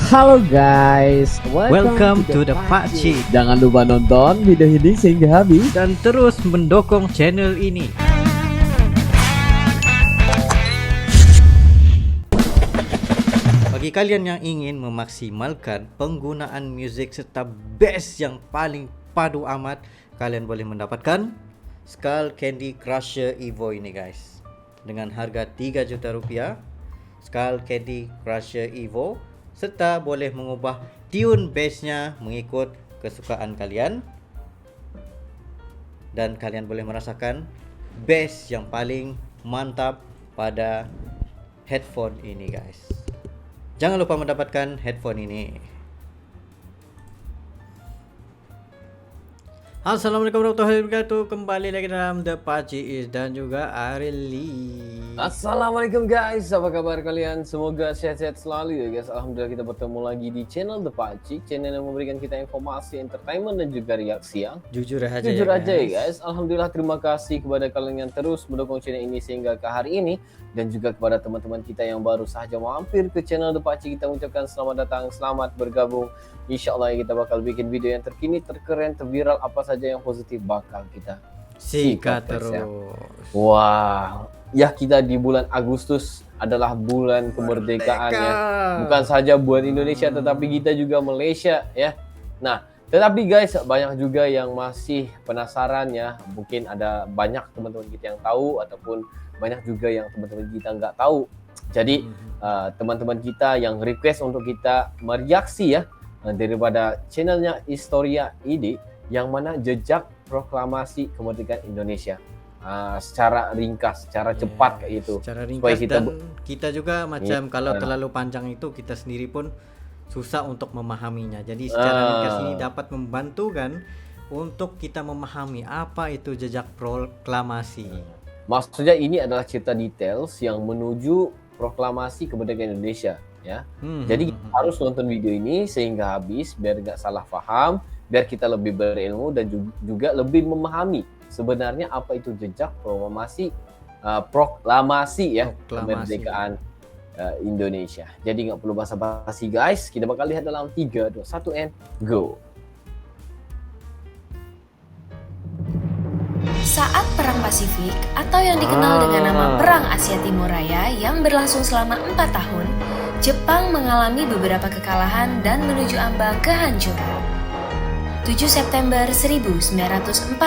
Halo guys, Welcome to the Pakcik. Jangan lupa nonton video ini sehingga habis Dan terus mendukung channel ini. Bagi kalian yang ingin memaksimalkan penggunaan muzik serta bass yang paling padu amat, kalian boleh mendapatkan Skull Candy Crusher Evo ini guys. Dengan harga 3 juta rupiah, Skull Candy Crusher Evo, serta boleh mengubah tune bassnya mengikut kesukaan kalian. Dan kalian boleh merasakan bass yang paling mantap pada headphone ini guys. Jangan lupa mendapatkan headphone ini. Assalamualaikum warahmatullahi wabarakatuh. Kembali lagi dalam The Pakcik dan juga Areli. Assalamualaikum guys, apa kabar kalian? Semoga sehat-sehat selalu ya guys. Alhamdulillah kita bertemu lagi di channel The Pakcik, channel yang memberikan kita informasi, entertainment dan juga reaksi yang Jujur aja ya guys. Alhamdulillah, terima kasih kepada kalian yang terus mendukung channel ini sehingga ke hari ini, dan juga kepada teman-teman kita yang baru saja mampir ke channel The Pakcik, kita ucapkan selamat datang, selamat bergabung. Insyaallah kita bakal bikin video yang terkini, terkeren, terviral, apa saja yang positif bakal kita sikat terus. Wah, ya kita di bulan Agustus adalah bulan kemerdekaan ya. Bukan saja buat Indonesia tetapi kita juga Malaysia ya. Nah, tetapi guys, banyak juga yang masih penasaran ya. Mungkin ada banyak teman-teman kita yang tahu ataupun banyak juga yang teman-teman kita nggak tahu. Jadi teman-teman kita yang request untuk kita mereaksi ya daripada channelnya Historia ID yang mana jejak proklamasi kemerdekaan Indonesia secara ringkas, secara cepat kayak gitu. Secara ringkas kita juga macam kalau terlalu panjang itu kita sendiri pun susah untuk memahaminya. Jadi secara ringkas ini dapat membantu kan untuk kita memahami apa itu jejak proklamasi. Maksudnya ini adalah cerita details yang menuju proklamasi kemerdekaan Indonesia ya. Jadi kita harus nonton video ini sehingga habis biar nggak salah paham, biar kita lebih berilmu dan juga lebih memahami sebenarnya apa itu jejak proklamasi ya kemerdekaan Indonesia. Jadi nggak perlu basa-basi guys, kita bakal lihat dalam 3, 2, 1 and go. Saat Perang Pasifik atau yang dikenal dengan nama Perang Asia Timur Raya yang berlangsung selama 4 tahun, Jepang mengalami beberapa kekalahan dan menuju ambang kehancuran. 7 September 1944,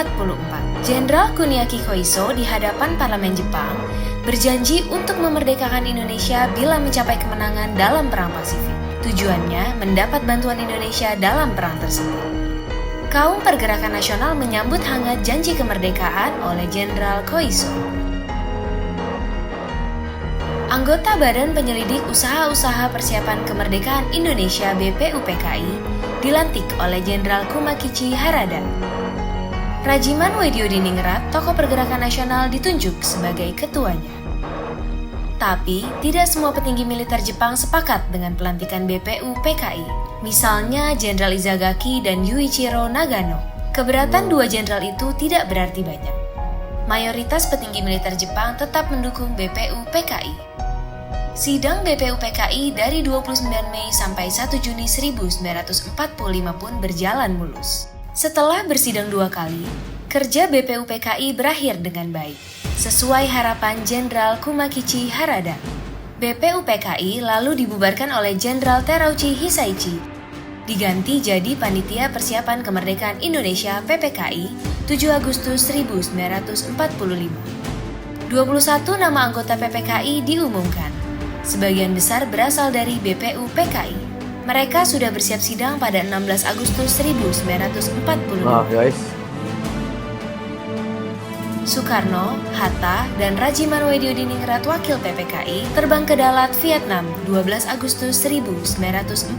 Jenderal Kuniaki Koiso di hadapan parlemen Jepang berjanji untuk memerdekakan Indonesia bila mencapai kemenangan dalam Perang Pasifik. Tujuannya mendapat bantuan Indonesia dalam perang tersebut. Kaum Pergerakan Nasional menyambut hangat janji kemerdekaan oleh Jenderal Koiso. Anggota Badan Penyelidik Usaha-Usaha Persiapan Kemerdekaan Indonesia (BPUPKI) dilantik oleh Jenderal Kumakichi Harada. Rajiman Wediodiningrat, tokoh pergerakan nasional, ditunjuk sebagai ketuanya. Tapi, tidak semua petinggi militer Jepang sepakat dengan pelantikan BPUPKI. Misalnya Jenderal Izagaki dan Yuichiro Nagano. Keberatan dua jenderal itu tidak berarti banyak. Mayoritas petinggi militer Jepang tetap mendukung BPUPKI. Sidang BPUPKI dari 29 Mei sampai 1 Juni 1945 pun berjalan mulus. Setelah bersidang 2 kali, kerja BPUPKI berakhir dengan baik, sesuai harapan Jenderal Kumakichi Harada. BPUPKI lalu dibubarkan oleh Jenderal Terauchi Hisaichi, diganti jadi Panitia Persiapan Kemerdekaan Indonesia (PPKI) 7 Agustus 1945. 21 nama anggota PPKI diumumkan. Sebagian besar berasal dari BPUPKI. Mereka sudah bersiap sidang pada 16 Agustus 1945. Guys. Soekarno, Hatta, dan Rajiman Wediodiningrat wakil PPKI terbang ke Dalat, Vietnam 12 Agustus 1945.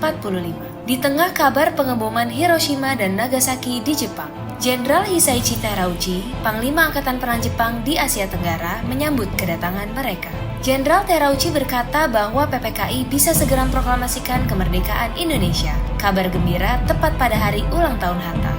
Di tengah kabar pengeboman Hiroshima dan Nagasaki di Jepang, Jenderal Hisaichi Terauchi, Panglima Angkatan Perang Jepang di Asia Tenggara, menyambut kedatangan mereka. Jenderal Terauchi berkata bahwa PPKI bisa segera memproklamasikan kemerdekaan Indonesia. Kabar gembira tepat pada hari ulang tahun Hatta.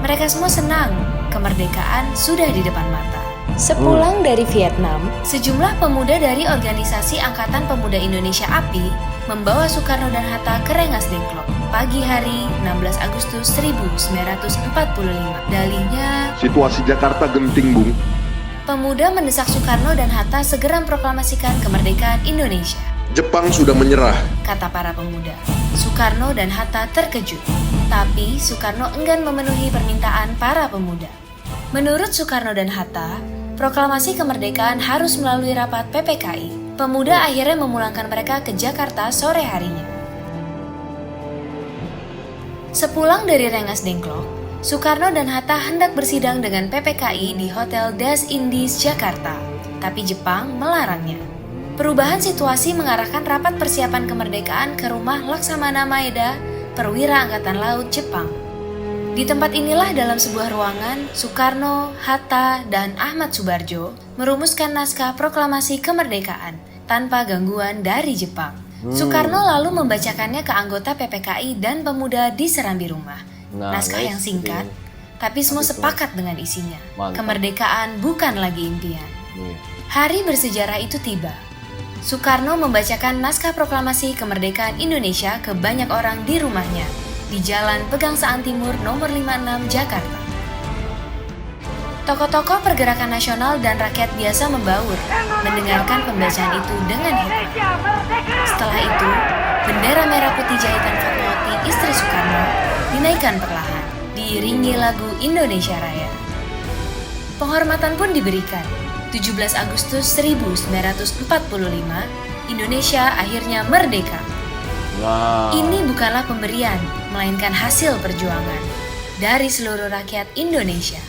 Mereka semua senang, kemerdekaan sudah di depan mata. Sepulang dari Vietnam, sejumlah pemuda dari organisasi Angkatan Pemuda Indonesia API membawa Soekarno dan Hatta ke Rengas Dengklok pagi hari 16 Agustus 1945. Dalihnya, Situasi Jakarta genting, Bung. pemuda mendesak Soekarno dan Hatta segera memproklamasikan kemerdekaan Indonesia. Jepang sudah menyerah. Kata para pemuda. Soekarno dan Hatta terkejut, tapi Soekarno enggan memenuhi permintaan para pemuda. Menurut Soekarno dan Hatta, proklamasi kemerdekaan harus melalui rapat PPKI. Pemuda akhirnya memulangkan mereka ke Jakarta sore harinya. Sepulang dari Rengas Dengklok, Soekarno dan Hatta hendak bersidang dengan PPKI di Hotel Das Indies, Jakarta. Tapi Jepang melarangnya. Perubahan situasi mengarahkan rapat persiapan kemerdekaan ke rumah Laksamana Maeda, perwira Angkatan Laut Jepang. Di tempat inilah dalam sebuah ruangan, Soekarno, Hatta, dan Ahmad Subarjo merumuskan naskah proklamasi kemerdekaan tanpa gangguan dari Jepang. Soekarno lalu membacakannya ke anggota PPKI dan pemuda di serambi rumah. Naskah yang singkat, tapi semua sepakat dengan isinya. Mantap. Kemerdekaan bukan lagi impian. Hari bersejarah itu tiba. Soekarno membacakan naskah proklamasi kemerdekaan Indonesia ke banyak orang di rumahnya, di Jalan Pegangsaan Timur nomor 56 Jakarta. Tokoh-tokoh pergerakan nasional dan rakyat biasa membaur, mendengarkan pembacaan itu dengan heran. Setelah itu, bendera merah putih jahitan Fatmawati istri Soekarno dinaikkan perlahan, diiringi lagu Indonesia Raya. Penghormatan pun diberikan. 17 Agustus 1945, Indonesia akhirnya merdeka. Ini bukanlah pemberian, melainkan hasil perjuangan dari seluruh rakyat Indonesia.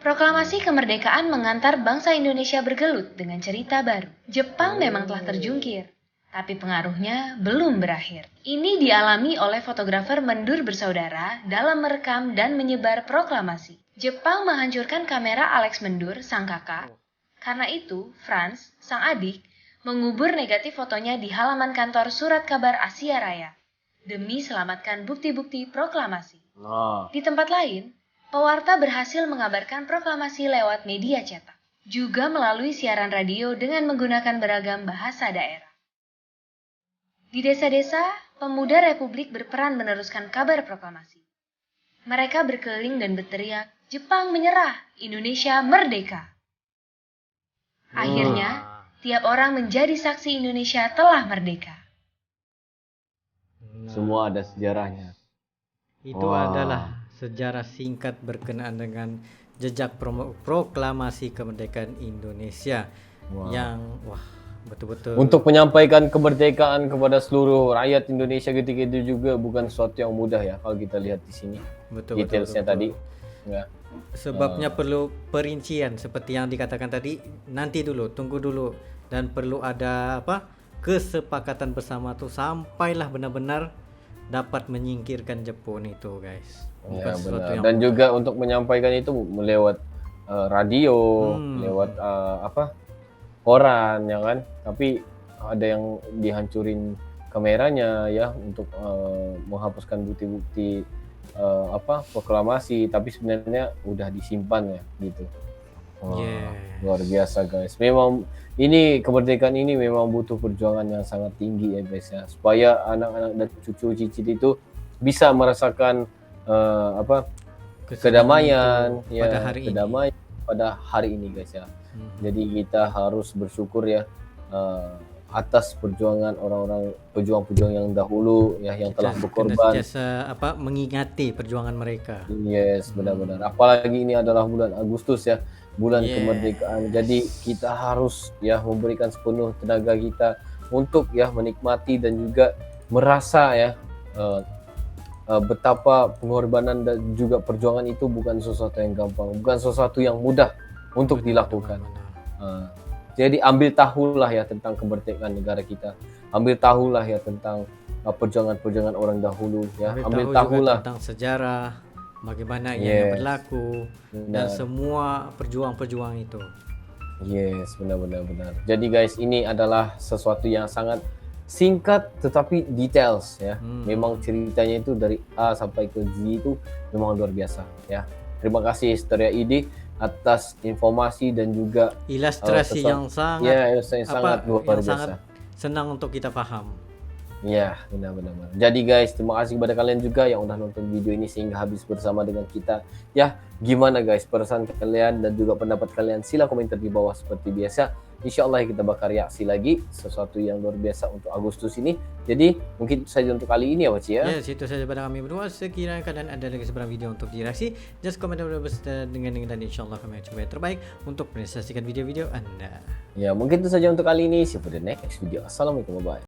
Proklamasi kemerdekaan mengantar bangsa Indonesia bergelut dengan cerita baru. Jepang memang telah terjungkir, tapi pengaruhnya belum berakhir. Ini dialami oleh fotografer Mendur bersaudara dalam merekam dan menyebar proklamasi. Jepang menghancurkan kamera Alex Mendur, sang kakak. Karena itu, Franz, sang adik, mengubur negatif fotonya di halaman kantor Surat Kabar Asia Raya demi selamatkan bukti-bukti proklamasi. Di tempat lain, pewarta berhasil mengabarkan proklamasi lewat media cetak, juga melalui siaran radio dengan menggunakan beragam bahasa daerah. Di desa-desa, pemuda Republik berperan meneruskan kabar proklamasi. Mereka berkeliling dan berteriak, "Jepang menyerah, Indonesia merdeka." Akhirnya, tiap orang menjadi saksi Indonesia telah merdeka. Semua ada sejarahnya. Itu adalah sejarah singkat berkenaan dengan jejak proklamasi kemerdekaan Indonesia yang betul-betul Untuk menyampaikan kemerdekaan kepada seluruh rakyat Indonesia ketika itu juga bukan sesuatu yang mudah ya kalau kita lihat di sini. Detailsnya tadi. Ya. Sebabnya perlu perincian seperti yang dikatakan tadi, nanti dulu, tunggu dulu, dan perlu ada kesepakatan bersama tuh sampailah benar-benar dapat menyingkirkan Jepun itu, guys. Bukan Ya, sesuatu benar. yang Dan juga untuk menyampaikan itu lewat radio, lewat koran ya kan. Tapi ada yang dihancurin kameranya ya untuk menghapuskan bukti-bukti proklamasi, tapi sebenarnya udah disimpan ya gitu. Luar biasa guys. Memang ini kemerdekaan ini memang butuh perjuangan yang sangat tinggi ya guys ya, supaya anak-anak dan cucu cicit itu bisa merasakan kedamaian ya, kedamaian pada hari ini guys ya. Jadi kita harus bersyukur ya atas perjuangan orang-orang pejuang-pejuang yang dahulu ya, yang telah berkorban. Mengingati perjuangan mereka. Yes, benar-benar. Apalagi ini adalah bulan Agustus ya, bulan kemerdekaan. Jadi kita harus ya memberikan sepenuh tenaga kita untuk ya menikmati dan juga merasa ya betapa pengorbanan dan juga perjuangan itu bukan sesuatu yang gampang, bukan sesuatu yang mudah untuk dilakukan. Jadi ambil tahulah ya tentang kemerdekaan negara kita. Ambil tahulah ya tentang perjuangan-perjuangan orang dahulu ya. Ambil tahulah tentang sejarah, bagaimana yang berlaku dan semua perjuang-perjuang itu. Yes, benar. Jadi guys, ini adalah sesuatu yang sangat singkat tetapi details ya. Memang ceritanya itu dari A sampai ke Z itu memang luar biasa ya. Terima kasih Historia ID. atas informasi dan juga Ilustrasi sesuatu- yang sangat ya yang sangat luar yang biasa. sangat senang untuk kita paham. Ya, benar-benar. Jadi guys, terima kasih kepada kalian juga yang udah nonton video ini sehingga habis bersama dengan kita. Ya, gimana guys pesan kalian dan juga pendapat kalian? Sila komentar di bawah seperti biasa. Insya Allah kita bakal reaksi lagi sesuatu yang luar biasa untuk Agustus ini. Jadi mungkin itu saja untuk kali ini ya Waci ya. Yes, itu saja pada kami berdua. Sekiranya kalian ada lagi seberang video untuk direaksi, just komen dengan dan insya Allah kami akan coba yang terbaik untuk merealisasikan video-video Anda. Ya, mungkin itu saja untuk kali ini. See you for the next video. Assalamualaikum warahmatullahi wabarakatuh.